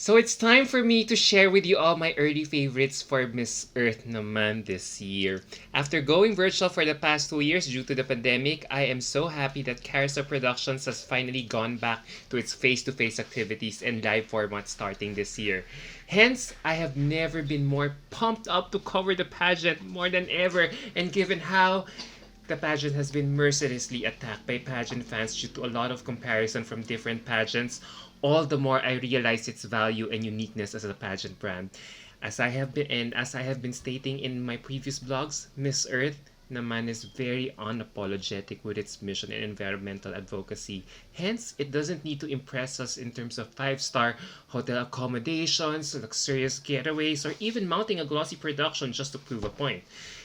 So it's time for me to share with you all my early favorites for Miss Earth naman this year. After going virtual for the past 2 years due to the pandemic, I am so happy that Carousel Productions has finally gone back to its face-to-face activities and live format starting this year. Hence, I have never been more pumped up to cover the pageant more than ever, and given how the pageant has been mercilessly attacked by pageant fans due to a lot of comparison from different pageants, all the more I realize its value and uniqueness as a pageant brand. As I have been stating in my previous blogs, Miss Earth naman is very unapologetic with its mission and environmental advocacy. Hence, it doesn't need to impress us in terms of five-star hotel accommodations, luxurious getaways, or even mounting a glossy production just to prove a point.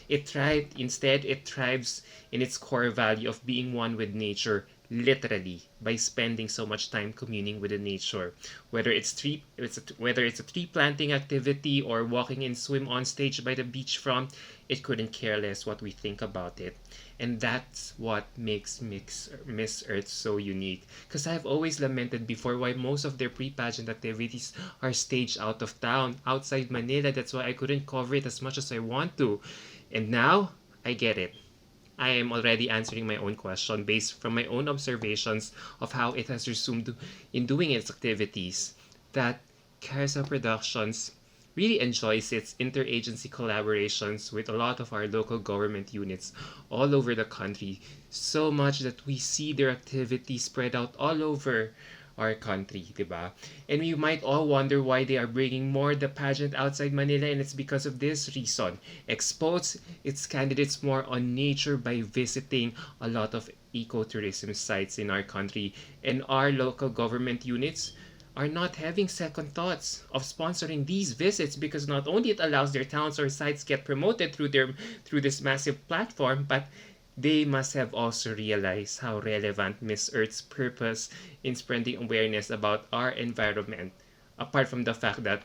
It thrives in its core value of being one with nature, literally by spending so much time communing with the nature. Whether it's a tree planting activity or walking in swim on stage by the beachfront, it couldn't care less what we think about it. And that's what makes Miss Earth so unique. Because I've always lamented before why most of their pre-pageant activities are staged out of town, outside Manila. That's why I couldn't cover it as much as I want to. And now, I get it. I am already answering my own question based from my own observations of how it has resumed in doing its activities. That Carousel Productions really enjoys its interagency collaborations with a lot of our local government units all over the country, so much that we see their activities spread out all over our country, diba? And you might all wonder why they are bringing more the pageant outside Manila, and it's because of this reason. Expose its candidates more on nature by visiting a lot of ecotourism sites in our country, and our local government units are not having second thoughts of sponsoring these visits because not only it allows their towns or sites get promoted through this massive platform, but they must have also realized how relevant Miss Earth's purpose in spreading awareness about our environment, apart from the fact that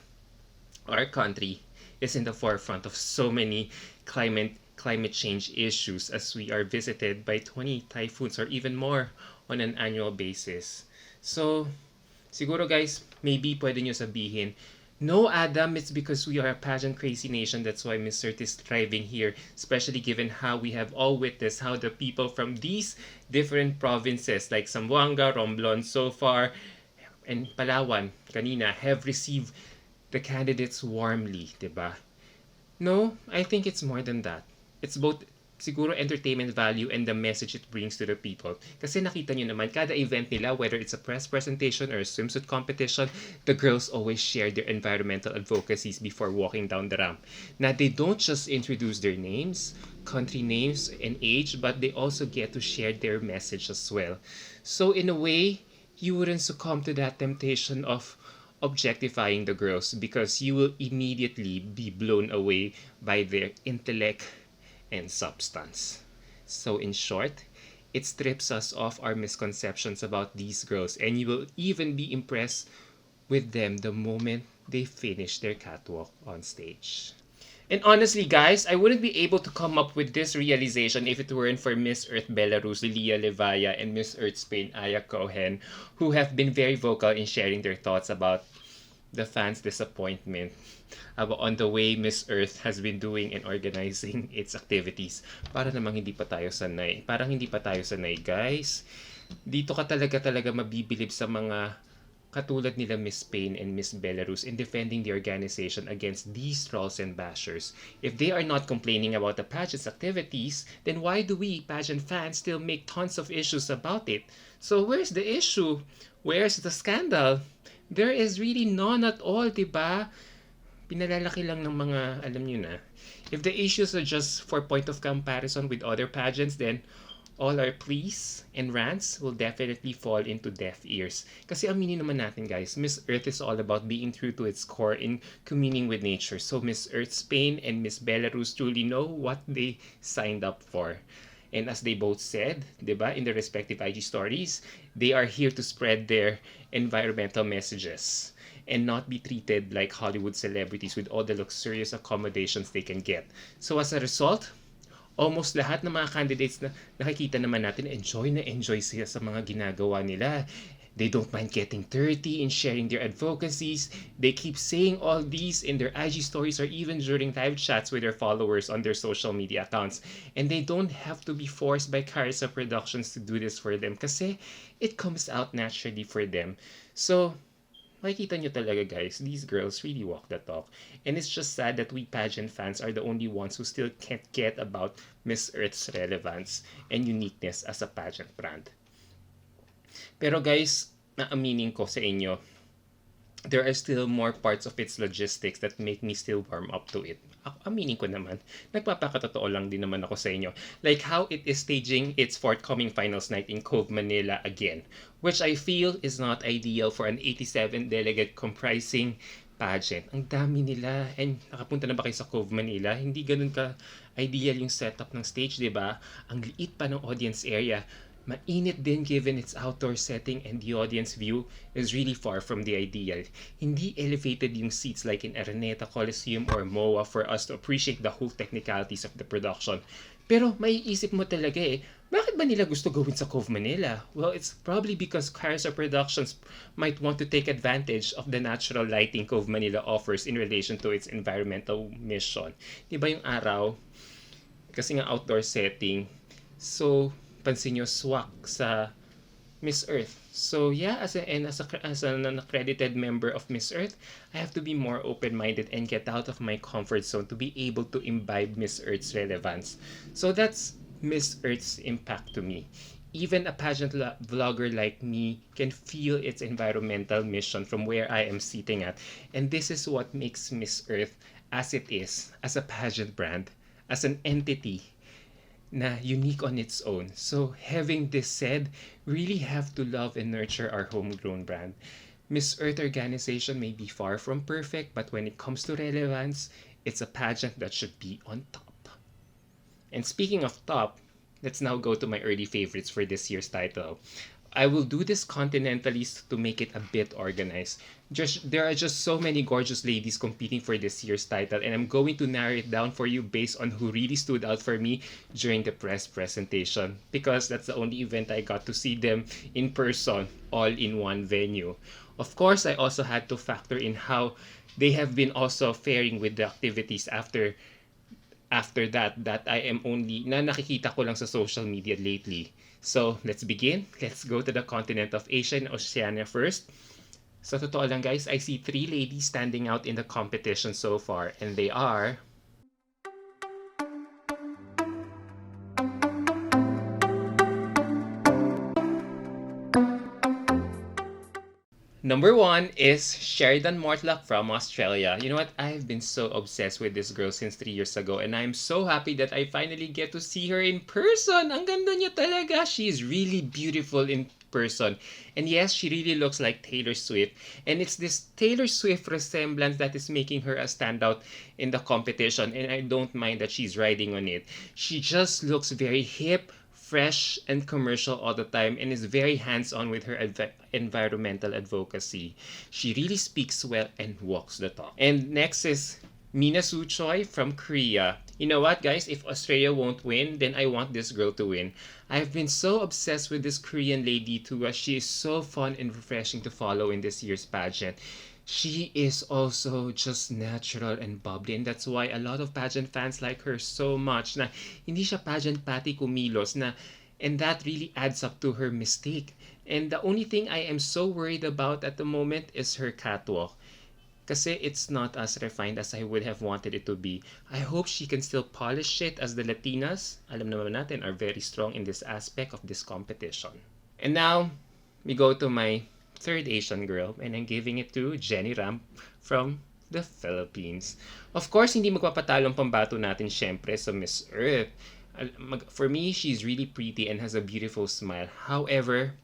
our country is in the forefront of so many climate change issues as we are visited by 20 typhoons or even more on an annual basis. So, siguro guys, maybe pwede nyo sabihin, no, Adam, it's because we are a pageant crazy nation. That's why Miss Earth is thriving here, especially given how we have all witnessed how the people from these different provinces like Zamboanga, Romblon so far, and Palawan kanina have received the candidates warmly, diba? No, I think it's more than that. It's both siguro entertainment value and the message it brings to the people. Kasi nakita nyo naman, kada event nila, whether it's a press presentation or a swimsuit competition, the girls always share their environmental advocacies before walking down the ramp. Now, they don't just introduce their names, country names, and age, but they also get to share their message as well. So in a way, you wouldn't succumb to that temptation of objectifying the girls because you will immediately be blown away by their intellect and substance. So in short, it strips us of our misconceptions about these girls, and you will even be impressed with them the moment they finish their catwalk on stage. And honestly, guys, I wouldn't be able to come up with this realization if it weren't for Miss Earth Belarus, Lilia Levaya, and Miss Earth Spain, Aya Cohen, who have been very vocal in sharing their thoughts about the fans' disappointment on the way Miss Earth has been doing and organizing its activities. Para namang hindi pa tayo sanay. Parang hindi pa tayo sanay, guys. Dito ka talaga mabibilib sa mga katulad nila Miss Spain and Miss Belarus in defending the organization against these trolls and bashers. If they are not complaining about the pageant's activities, then why do we, pageant fans, still make tons of issues about it? So where's the issue? Where's the scandal? There is really none at all, diba? Pinalalaki lang ng mga, alam nyo na. If the issues are just for point of comparison with other pageants, then all our pleas and rants will definitely fall into deaf ears. Kasi aminin naman natin, guys, Miss Earth is all about being true to its core in communing with nature. So Miss Earth Spain and Miss Belarus truly know what they signed up for. And as they both said, diba, in their respective IG stories, they are here to spread their environmental messages and not be treated like Hollywood celebrities with all the luxurious accommodations they can get. So as a result, almost lahat ng mga candidates na nakikita naman natin, enjoy na enjoy sila sa mga ginagawa nila. They don't mind getting dirty and sharing their advocacies. They keep saying all these in their IG stories or even during live chats with their followers on their social media accounts. And they don't have to be forced by Carissa Productions to do this for them kasi it comes out naturally for them. So, makikita nyo talaga guys, these girls really walk the talk. And it's just sad that we pageant fans are the only ones who still can't get about Miss Earth's relevance and uniqueness as a pageant brand. Pero guys, naaminin ko sa inyo, there are still more parts of its logistics that make me still warm up to it. Aminin ko naman, nagpapakatotoo lang din naman ako sa inyo. Like how it is staging its forthcoming finals night in Cove, Manila again, which I feel is not ideal for an 87 delegate comprising pageant. Ang dami nila. And nakapunta na ba kayo sa Cove, Manila? Hindi ganun ka ideal yung setup ng stage, di ba? Ang liit pa ng audience area. Mainit din given its outdoor setting and the audience view is really far from the ideal. Hindi elevated yung seats like in Araneta Coliseum or MOA for us to appreciate the whole technicalities of the production. Pero maiisip mo talaga bakit ba nila gusto gawin sa Cove, Manila? Well, it's probably because Carissa Productions might want to take advantage of the natural lighting Cove, Manila offers in relation to its environmental mission. Diba yung araw? Kasi nga outdoor setting. So, pansin nyo, swak sa Miss Earth. So yeah, as an accredited member of Miss Earth, I have to be more open-minded and get out of my comfort zone to be able to imbibe Miss Earth's relevance. So that's Miss Earth's impact to me. Even a pageant vlogger like me can feel its environmental mission from where I am sitting at. And this is what makes Miss Earth as it is, as a pageant brand, as an entity, na unique on its own. So having this said, really have to love and nurture our homegrown brand. Miss Earth organization may be far from perfect, but when it comes to relevance, it's a pageant that should be on top. And speaking of top, let's now go to my early favorites for this year's title. I will do this continentally to make it a bit organized. There are just so many gorgeous ladies competing for this year's title, and I'm going to narrow it down for you based on who really stood out for me during the press presentation, because that's the only event I got to see them in person, all in one venue. Of course, I also had to factor in how they have been also faring with the activities after that I am only na nakikita ko lang sa social media lately. So, let's begin. Let's go to the continent of Asia and Oceania first. Sa totoo lang guys, I see 3 ladies standing out in the competition so far, and they are Number 1 is Sheridan Martlock from Australia. You know what? I've been so obsessed with this girl since 3 years ago, and I'm so happy that I finally get to see her in person. Ang ganda niya talaga. She's really beautiful in person. And yes, she really looks like Taylor Swift. And it's this Taylor Swift resemblance that is making her a standout in the competition. And I don't mind that she's riding on it. She just looks very hip, fresh, and commercial all the time, and is very hands-on with her environmental advocacy. She really speaks well and walks the talk. And next is Mina Suchoy from Korea. You know what, guys? If Australia won't win, then I want this girl to win. I've been so obsessed with this Korean lady too, as she is so fun and refreshing to follow in this year's pageant. She is also just natural and bubbly, and that's why a lot of pageant fans like her so much, na hindi siya pageant patty kumilos, and that really adds up to her mystique. And the only thing I am so worried about at the moment is her catwalk, kasi it's not as refined as I would have wanted it to be. I hope she can still polish it, as the Latinas, alam naman natin, are very strong in this aspect of this competition. And now, we go to my third Asian girl, and I'm giving it to Jenny Ram from the Philippines. Of course, hindi magpapatalong pambato natin syempre sa Miss Earth. For me, she's really pretty and has a beautiful smile. However,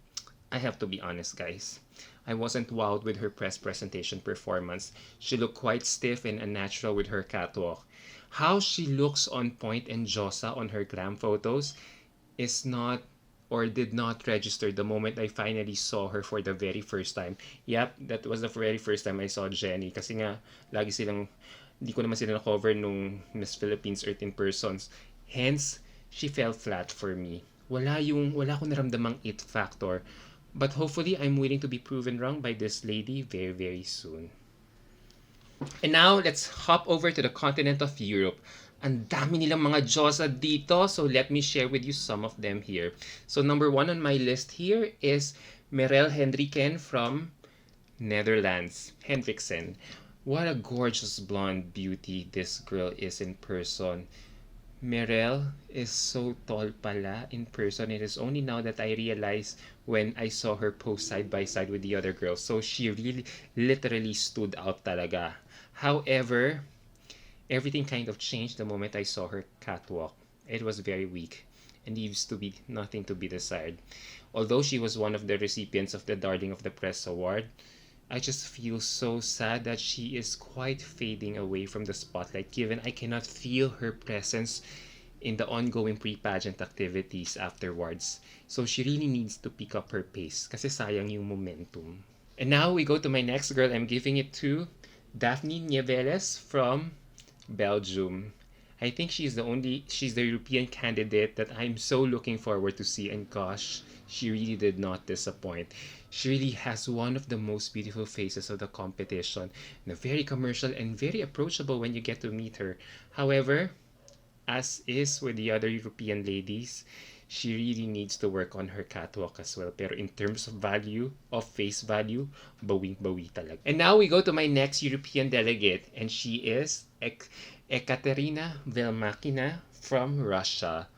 I have to be honest, guys. I wasn't wowed with her press presentation performance. She looked quite stiff and unnatural with her catwalk. How she looks on point and Josa on her glam photos is not or did not register the moment I finally saw her for the very first time. Yep, that was the very first time I saw Jenny. Kasi nga, lagi silang, hindi ko naman sila na-cover nung Miss Philippines Earth in Persons. Hence, she fell flat for me. Wala akong naramdamang it factor. But hopefully, I'm willing to be proven wrong by this lady very, very soon. And now, let's hop over to the continent of Europe. Ang dami nilang mga Diyosa dito, so let me share with you some of them here. So number 1 on my list here is Merel Hendriken from Netherlands. Hendriksen. What a gorgeous blonde beauty this girl is in person. Merel is so tall pala in person. It is only now that I realized when I saw her post side by side with the other girls. So she really literally stood out talaga. However, everything kind of changed the moment I saw her catwalk. It was very weak and used to be nothing to be desired. Although she was one of the recipients of the Darling of the Press award, I just feel so sad that she is quite fading away from the spotlight given I cannot feel her presence in the ongoing pre-pageant activities afterwards. So she really needs to pick up her pace kasi sayang yung momentum. And now we go to my next girl. I'm giving it to Daphne Nieves from Belgium. I think she's the European candidate that I'm so looking forward to see, and gosh, she really did not disappoint. She really has one of the most beautiful faces of the competition, and very commercial and very approachable when you get to meet her. However, as is with the other European ladies, she really needs to work on her catwalk as well. Pero in terms of value, of face value, bawing-bawi talaga. And now we go to my next European delegate, and she is Ekaterina Velmakina from Russia.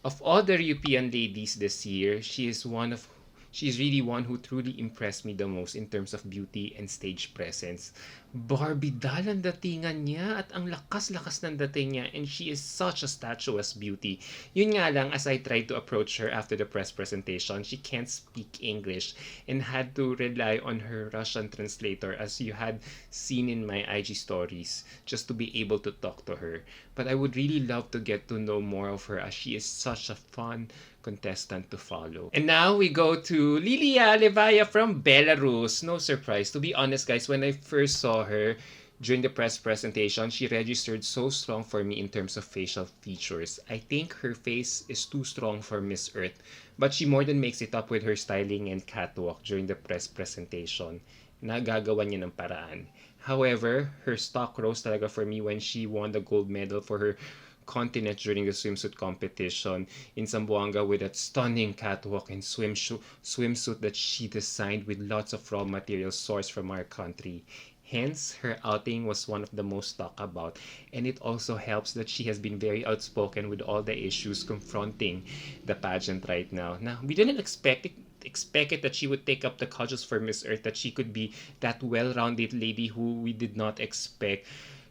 Of all the European ladies this year, she's really one who truly impressed me the most in terms of beauty and stage presence. Barbie doll ang datingan niya at ang lakas-lakas ng dating niya, and she is such a statuesque beauty. Yun nga lang, as I tried to approach her after the press presentation, she can't speak English and had to rely on her Russian translator, as you had seen in my IG stories, just to be able to talk to her. But I would really love to get to know more of her, as she is such a fun contestant to follow. And now we go to Lilia Levaya from Belarus. No surprise. To be honest, guys, when I first saw her during the press presentation, she registered so strong for me in terms of facial features. I think her face is too strong for Miss Earth, but she more than makes it up with her styling and catwalk during the press presentation. Nagagawa niya ng paraan. However, her stock rose talaga for me when she won the gold medal for her continent during the swimsuit competition in Zamboanga with that stunning catwalk and swimsuit that she designed with lots of raw materials sourced from our country. Hence, her outing was one of the most talked about, and it also helps that she has been very outspoken with all the issues confronting the pageant right now. Now, we didn't expect it that she would take up the cudgels for Miss Earth, that she could be that well-rounded lady who we did not expect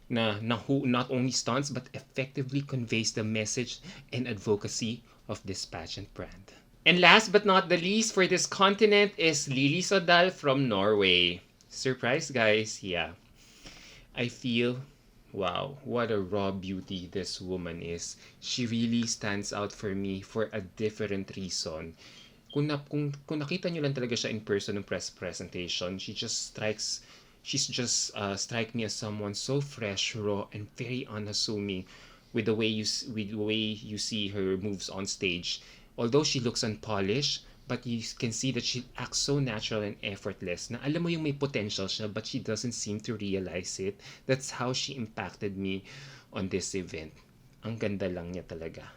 who not only stunts but effectively conveys the message and advocacy of this pageant brand. And last but not the least for this continent is Lili Sadal from Norway. Surprise, guys? Yeah. I feel, wow, what a raw beauty this woman is. She really stands out for me for a different reason. Kung nakita nyo lang talaga siya in person ng press presentation, she's just strike me as someone so fresh, raw, and very unassuming with the way you see her moves on stage. Although she looks unpolished, but you can see that she acts so natural and effortless na alam mo yung may potential siya, but she doesn't seem to realize it. That's how she impacted me on this event. Ang ganda lang niya talaga.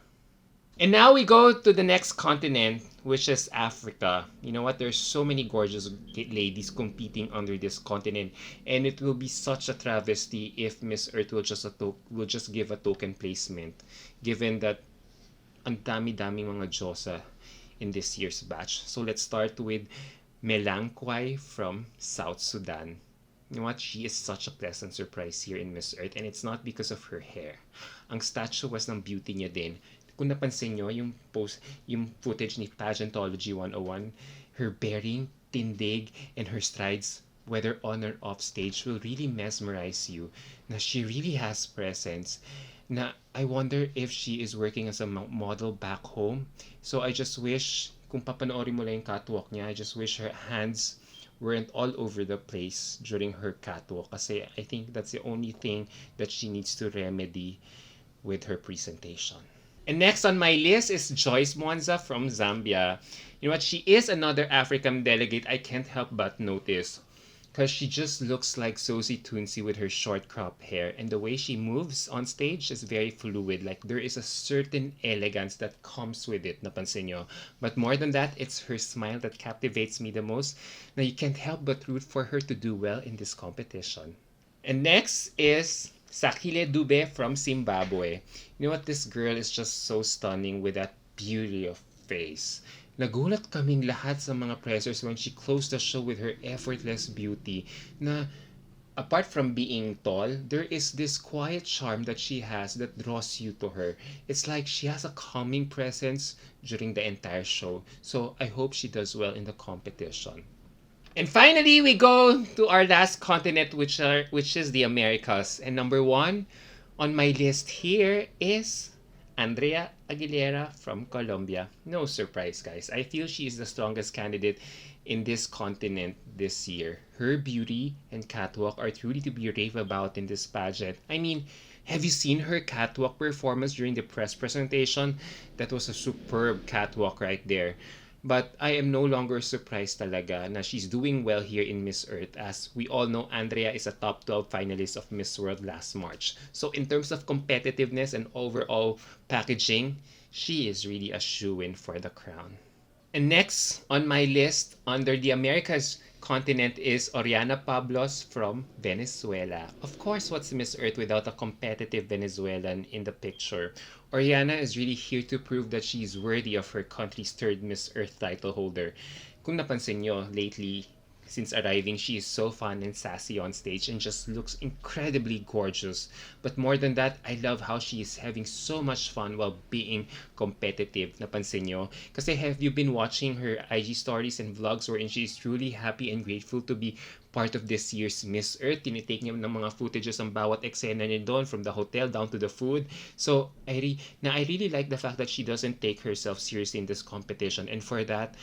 And now we go to the next continent, which is Africa. You know what? There's so many gorgeous ladies competing under this continent, and it will be such a travesty if Miss Earth will just give a token placement, given that ang dami-daming mga Diyosa in this year's batch. So let's start with Melanchi from South Sudan. You know what? She is such a pleasant surprise here in Miss Earth, and it's not because of her hair. Ang statuesque ng beauty niya din. Kung napansin nyo, yung footage ni Pageantology 101, her bearing, tindig, and her strides, whether on or off stage, will really mesmerize you. Na she really has presence. Na I wonder if she is working as a model back home. So I just wish, kung papanoorin mo lang yung catwalk niya, I just wish her hands weren't all over the place during her catwalk. Kasi I think that's the only thing that she needs to remedy with her presentation. And next on my list is Joyce Mwanafunzi from Zambia. You know what? She is another African delegate I can't help but notice. Because she just looks like Sosie Toonsy with her short crop hair. And the way she moves on stage is very fluid. Like there is a certain elegance that comes with it, napansin nyo. But more than that, it's her smile that captivates me the most. Now you can't help but root for her to do well in this competition. And next is Sakile Dube from Zimbabwe. You know what? This girl is just so stunning with that beauty of face. Nagulat kaming lahat sa mga pressers when she closed the show with her effortless beauty na apart from being tall, there is this quiet charm that she has that draws you to her. It's like she has a calming presence during the entire show. So I hope she does well in the competition. And finally, we go to our last continent, which is the Americas. And number one on my list here is Andrea Aguilera from Colombia. No surprise, guys. I feel she is the strongest candidate in this continent this year. Her beauty and catwalk are truly to be raved about in this pageant. I mean, have you seen her catwalk performance during the press presentation? That was a superb catwalk right there. But I am no longer surprised talaga na she's doing well here in Miss Earth. As we all know, Andrea is a top 12 finalist of Miss World last March. So in terms of competitiveness and overall packaging, she is really a shoo-in for the crown. And next on my list under the Americas continent is Oriana Pablos from Venezuela. Of course, what's Miss Earth without a competitive Venezuelan in the picture? Oriana is really here to prove that she is worthy of her country's third Miss Earth title holder. Kung napansin nyo, lately, since arriving, she is so fun and sassy on stage and just looks incredibly gorgeous. But more than that, I love how she is having so much fun while being competitive. Napansin nyo? Kasi have you been watching her IG stories and vlogs wherein she is truly happy and grateful to be part of this year's Miss Earth? Tinitake niya ng mga footages ang bawat eksena niya doon, from the hotel down to the food. So, I really like the fact that she doesn't take herself seriously in this competition. And for that,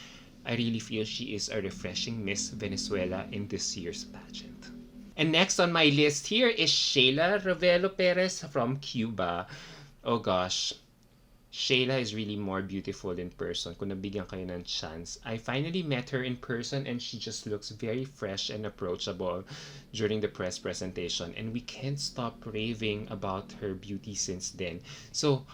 I really feel she is a refreshing Miss Venezuela in this year's pageant. And next on my list here is Shayla Ravelo Perez from Cuba. Oh gosh, Shayla is really more beautiful in person kung nabigyan kayo ng chance. I finally met her in person and she just looks very fresh and approachable during the press presentation. And we can't stop raving about her beauty since then. So,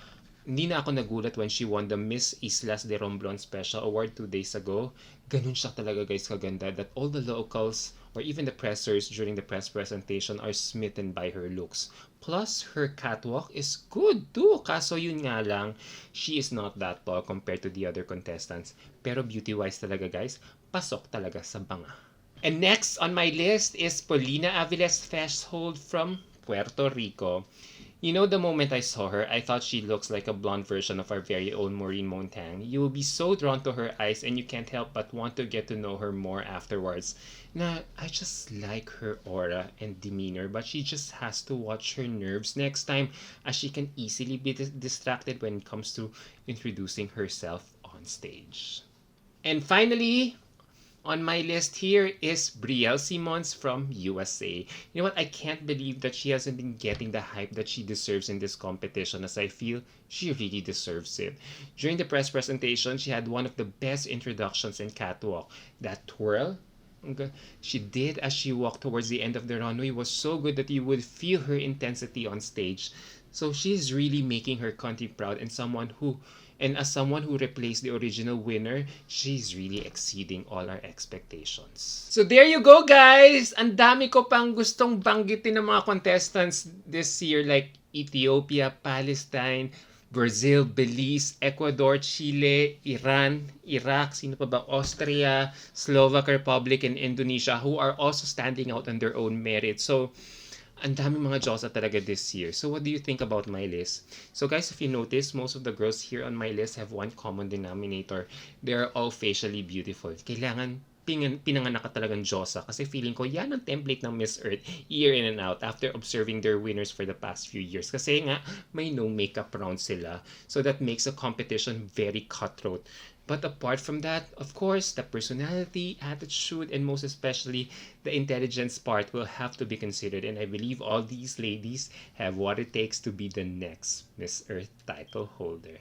hindi na ako nagulat when she won the Miss Islas de Romblon Special Award 2 days ago. Ganun siya talaga, guys, kaganda, that all the locals or even the pressers during the press presentation are smitten by her looks. Plus, her catwalk is good too. Kaso yun nga lang, she is not that tall compared to the other contestants. Pero beauty-wise talaga, guys, pasok talaga sa banga. And next on my list is Polina Aviles Festhold from Puerto Rico. You know, the moment I saw her, I thought she looks like a blonde version of our very own Maureen Montang. You will be so drawn to her eyes and you can't help but want to get to know her more afterwards. Now, I just like her aura and demeanor, but she just has to watch her nerves next time, as she can easily be distracted when it comes to introducing herself on stage. And finally, on my list here is Brielle Simons from USA. You know what? I can't believe that she hasn't been getting the hype that she deserves in this competition, as I feel she really deserves it. During the press presentation, she had one of the best introductions in catwalk. That twirl she did as she walked towards the end of the runway was so good that you would feel her intensity on stage. So she's really making her country proud, and as someone who replaced the original winner, she's really exceeding all our expectations. So there you go, guys! Ang dami ko pang gustong banggitin ng mga contestants this year, like Ethiopia, Palestine, Brazil, Belize, Ecuador, Chile, Iran, Iraq, sino pa ba? Austria, Slovak Republic, and Indonesia, who are also standing out on their own merit. So, ang dami mga Diyosa talaga this year. So what do you think about my list? So guys, if you notice, most of the girls here on my list have one common denominator. They are all facially beautiful. Kailangan pinanganak ka talagang Diyosa, kasi feeling ko yan ang template ng Miss Earth year in and out after observing their winners for the past few years. Kasi nga, may no makeup round sila. So that makes a competition very cutthroat. But apart from that, of course, the personality, attitude, and most especially the intelligence part will have to be considered. And I believe all these ladies have what it takes to be the next Miss Earth title holder.